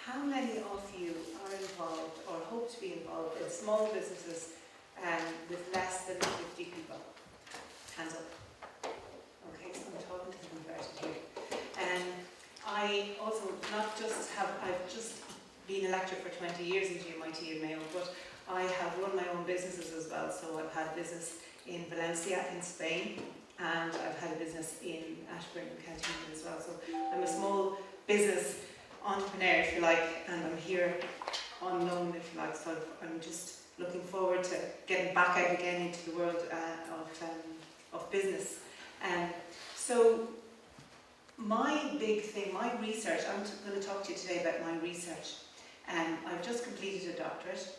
how many of you are involved or hope to be involved in small businesses with less than 50 people? Hands up. Okay, so I'm talking to the converted here. I also I've just been a lecturer for 20 years in GMIT and Mayo, but I have run my own businesses as well. So I've had a business in Valencia in Spain, and I've had a business in Ashburn in County Meath as well. So I'm a small business entrepreneur, if you like, and I'm here on loan, if you like. So I'm just looking forward to getting back out again into the world of business. So my big thing, my research, I'm going to talk to you today about my research. I've just completed a doctorate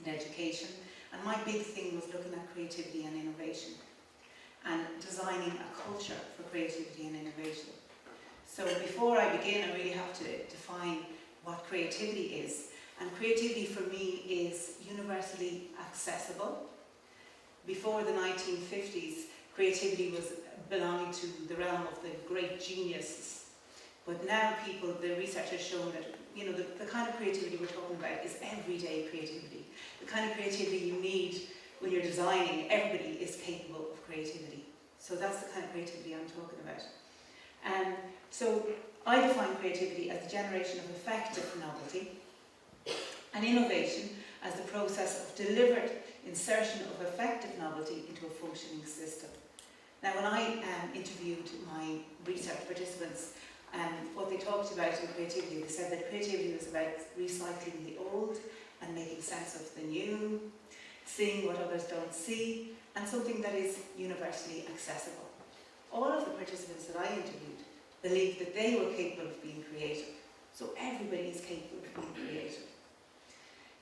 in education, and my big thing was looking at creativity and innovation and designing a culture for creativity and innovation. So before I begin, I really have to define what creativity is. And creativity for me is universally accessible. Before the 1950s, creativity was belonging to the realm of the great geniuses. But now the research has shown that the kind of creativity we're talking about is everyday creativity. The kind of creativity you need when you're designing. Everybody is capable of creativity. So that's the kind of creativity I'm talking about. So I define creativity as the generation of effective novelty, and innovation as the process of deliberate insertion of effective novelty into a functioning system. Now, when I interviewed my research participants, what they talked about in creativity, they said that creativity was about recycling the old and making sense of the new, seeing what others don't see, and something that is universally accessible. All of the participants that I interviewed believed that they were capable of being creative. So everybody is capable of being creative.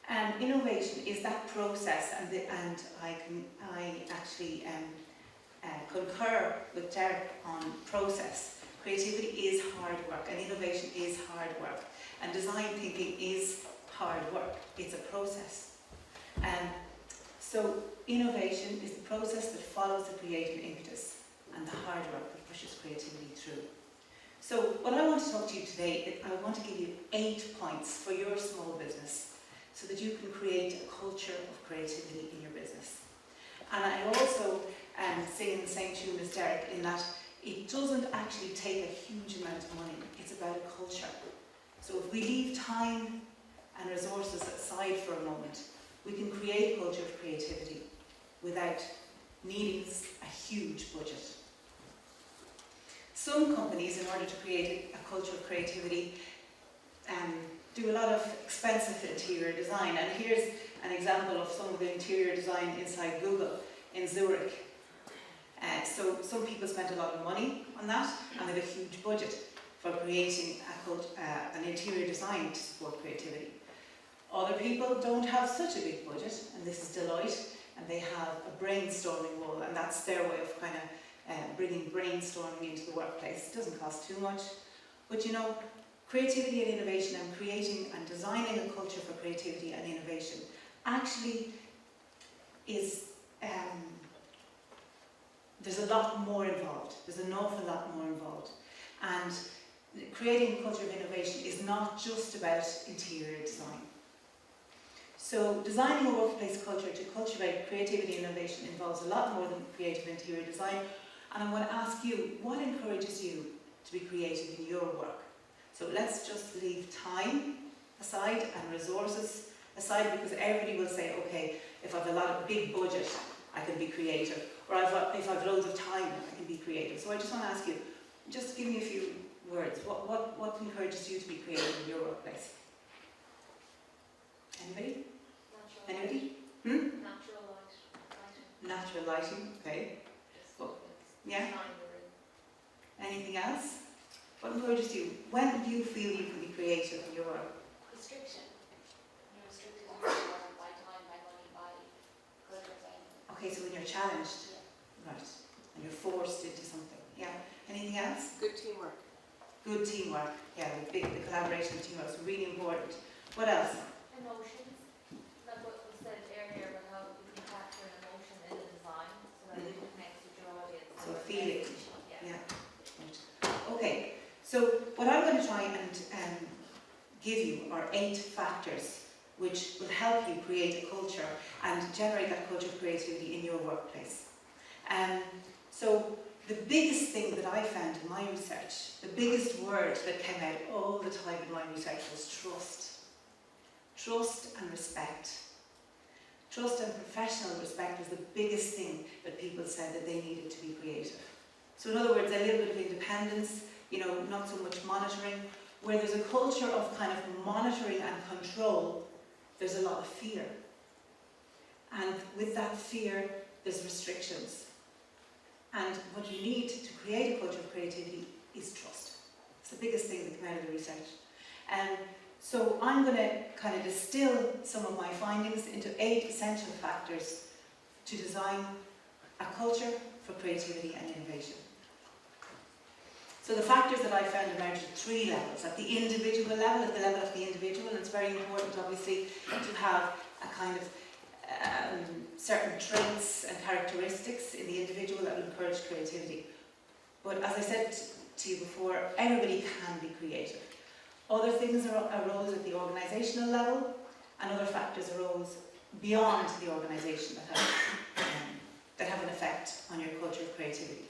And innovation is that process, and I actually concur with Derek on process. Creativity is hard work, and innovation is hard work, and design thinking is hard work. It's a process. So innovation is the process that follows the creative impetus, and the hard work that pushes creativity through. So what I want to talk to you today, I want to give you 8 points for your small business, so that you can create a culture of creativity in your business. And I also sing in the same tune as Derek, in that it doesn't actually take a huge amount of money. It's about a culture. So if we leave time and resources aside for a moment, we can create a culture of creativity without needing a huge budget. Some companies, in order to create a culture of creativity, do a lot of expensive interior design. And here's an example of some of the interior design inside Google in Zurich. So some people spent a lot of money on that, and they have a huge budget for creating an interior design to support creativity. Other people don't have such a big budget, and this is Deloitte, and they have a brainstorming wall, and that's their way of kind of bringing brainstorming into the workplace. It doesn't cost too much, but creativity and innovation, and creating and designing a culture for creativity and innovation actually is, there's a lot more involved. There's an awful lot more involved. And creating a culture of innovation is not just about interior design. So designing a workplace culture to cultivate creativity and innovation involves a lot more than creative interior design. And I want to ask you, what encourages you to be creative in your work? So let's just leave time aside and resources aside, because everybody will say, okay, if I have a lot of big budget, I can be creative. Or if I have loads of time, I can be creative. So I just want to ask you, just give me a few words. What encourages you to be creative in your workplace? Anybody? Natural Anybody? light. Natural lighting. Natural lighting, okay. Well, yeah? Anything else? What encourages you? When do you feel you can be creative in your work? Restriction. You're restricted in your work by time, by money, by good or bad. Okay, so when you're challenged, right, and you're forced into something. Yeah. Anything else? Good teamwork. Good teamwork. Yeah, the collaboration and teamwork is really important. What else? Emotions. Like what was said earlier about how you can capture an emotion in the design so that it connects with your audience. So a feeling. Yeah. Right. Okay. So what I'm going to try and give you are 8 factors which will help you create a culture and generate that culture of creativity in your workplace. So the biggest thing that I found in my research, the biggest word that came out all the time in my research was trust. Trust and respect. Trust and professional respect was the biggest thing that people said that they needed to be creative. So in other words, a little bit of independence, not so much monitoring. Where there's a culture of kind of monitoring and control, there's a lot of fear. And with that fear, there's restrictions. And what you need to create a culture of creativity is trust. It's the biggest thing that came out of the research. So I'm going to kind of distill some of my findings into 8 essential factors to design a culture for creativity and innovation. So the factors that I found emerged at 3 levels. At the individual level, at the level of the individual, and it's very important obviously to have a kind of certain traits and characteristics in the individual that will encourage creativity. But as I said to you before, everybody can be creative. Other things arose at the organisational level, and other factors arose beyond the organisation that have an effect on your culture of creativity.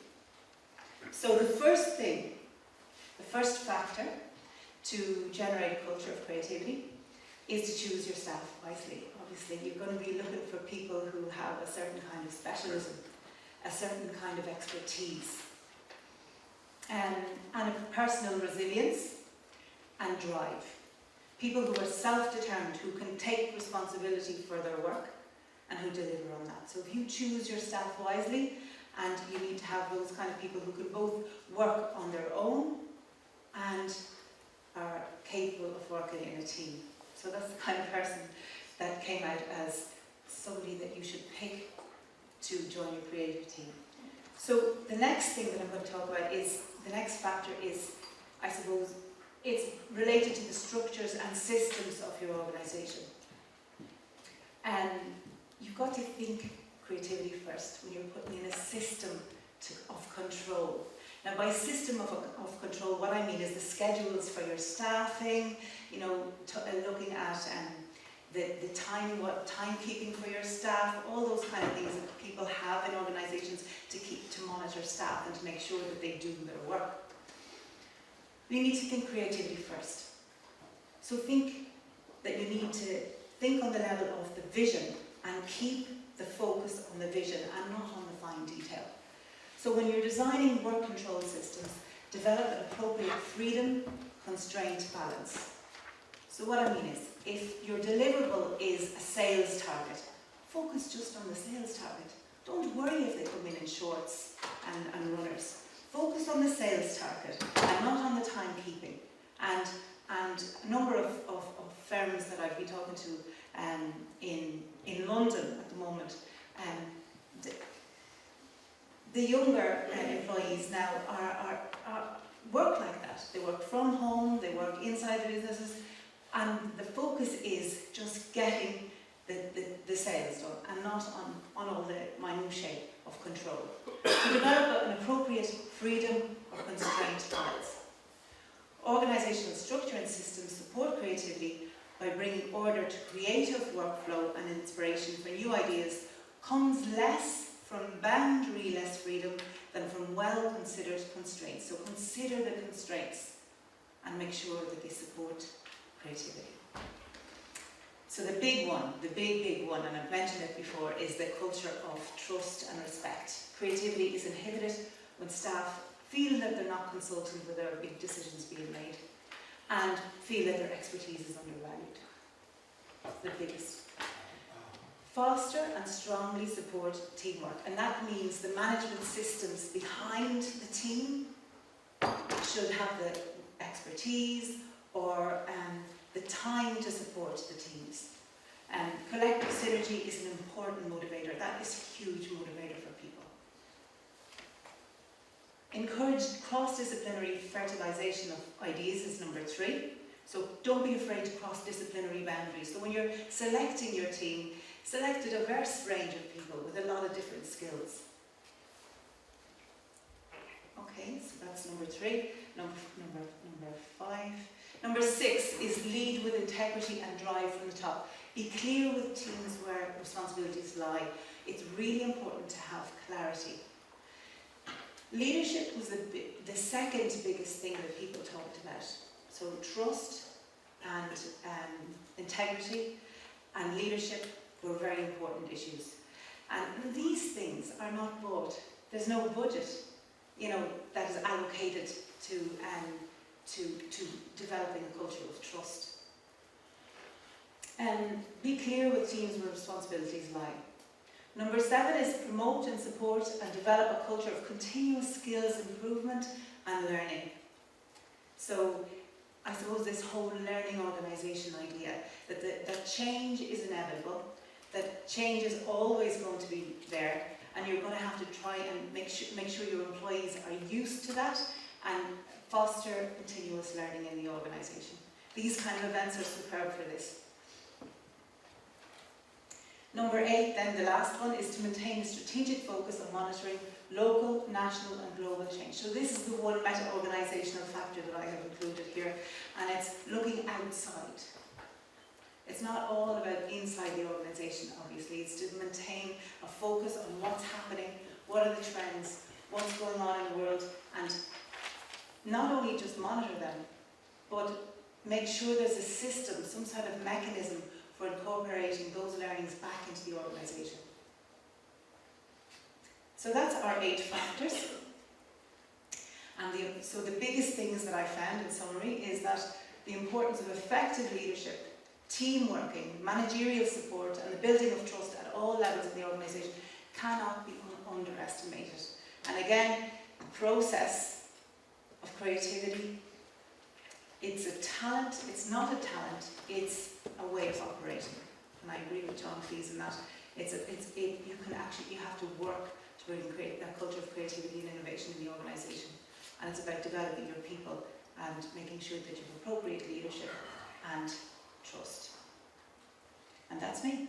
So the first factor to generate a culture of creativity is to choose your staff wisely. Obviously, you're going to be looking for people who have a certain kind of specialism, a certain kind of expertise, and a personal resilience and drive. People who are self-determined, who can take responsibility for their work and who deliver on that. So if you choose your staff wisely, and you need to have those kind of people who can both work on their own and are capable of working in a team. So that's the kind of person that came out as somebody that you should pick to join your creative team. So the next thing that I'm going to talk about is, the next factor is, I suppose, it's related to the structures and systems of your organisation. And you've got to think creativity first when you're putting in a system of control. Now, by system of control, what I mean is the schedules for your staffing, looking at the timekeeping for your staff, all those kind of things that people have in organisations to monitor staff and to make sure that they do their work. We need to think creativity first. So think that you need to think on the level of the vision and keep the focus on the vision and not on the fine detail. So when you're designing work control systems, develop an appropriate freedom, constraint balance. So what I mean is, if your deliverable is a sales target, focus just on the sales target. Don't worry if they come in shorts and runners. Focus on the sales target and not on the timekeeping. And a number of firms that I've been talking to in London at the moment, the younger employees now are work like that. They work from home, they work inside the businesses, and the focus is just getting the sales done and not on all the minutiae of control. To develop an appropriate freedom or constraint balance. Organisational structure and systems support creativity by bringing order to creative workflow and inspiration for new ideas comes less from boundary-less freedom than from well-considered constraints. So consider the constraints and make sure that they support creativity. So the big one, and I've mentioned it before, is the culture of trust and respect. Creativity is inhibited when staff feel that they're not consulted with their big decisions being made and feel that their expertise is undervalued. That's the biggest. Foster and strongly support teamwork, and that means the management systems behind the team should have the expertise or the time to support the teams. Collective synergy is an important motivator. That is a huge motivator for people. Encourage cross-disciplinary fertilisation of ideas is number 3. So don't be afraid to cross disciplinary boundaries. So when you're selecting your team, select a diverse range of people with a lot of different skills. Okay, so that's number 3. Number 5. Number 6 is lead integrity and drive from the top. Be clear with teams where responsibilities lie. It's really important to have clarity. Leadership was the second biggest thing that people talked about. So trust and integrity and leadership were very important issues. And these things are not bought. There's no budget, that is allocated to developing a culture of trust. Be clear with teams where responsibilities lie. Number 7 is promote and support and develop a culture of continuous skills improvement and learning. So I suppose this whole learning organisation idea, that change is inevitable, that change is always going to be there, and you're going to have to try and make sure your employees are used to that and foster continuous learning in the organisation. These kind of events are superb for this. Number 8, then the last one, is to maintain a strategic focus on monitoring local, national and global change. So this is the one meta-organisational factor that I have included here, and it's looking outside. It's not all about inside the organisation, obviously. It's to maintain a focus on what's happening, what are the trends, what's going on in the world, and not only just monitor them, but make sure there's a system, some sort of mechanism for incorporating those learnings back into the organisation. So that's our 8 factors. And so the biggest things that I found in summary is that the importance of effective leadership, team working, managerial support and the building of trust at all levels of the organisation cannot be underestimated. And again, the process of creativity, it's a talent, it's not a talent, it's a way of operating. And I agree with John Cleese in that. You have to work to really create that culture of creativity and innovation in the organisation. And it's about developing your people and making sure that you have appropriate leadership and trust. And that's me.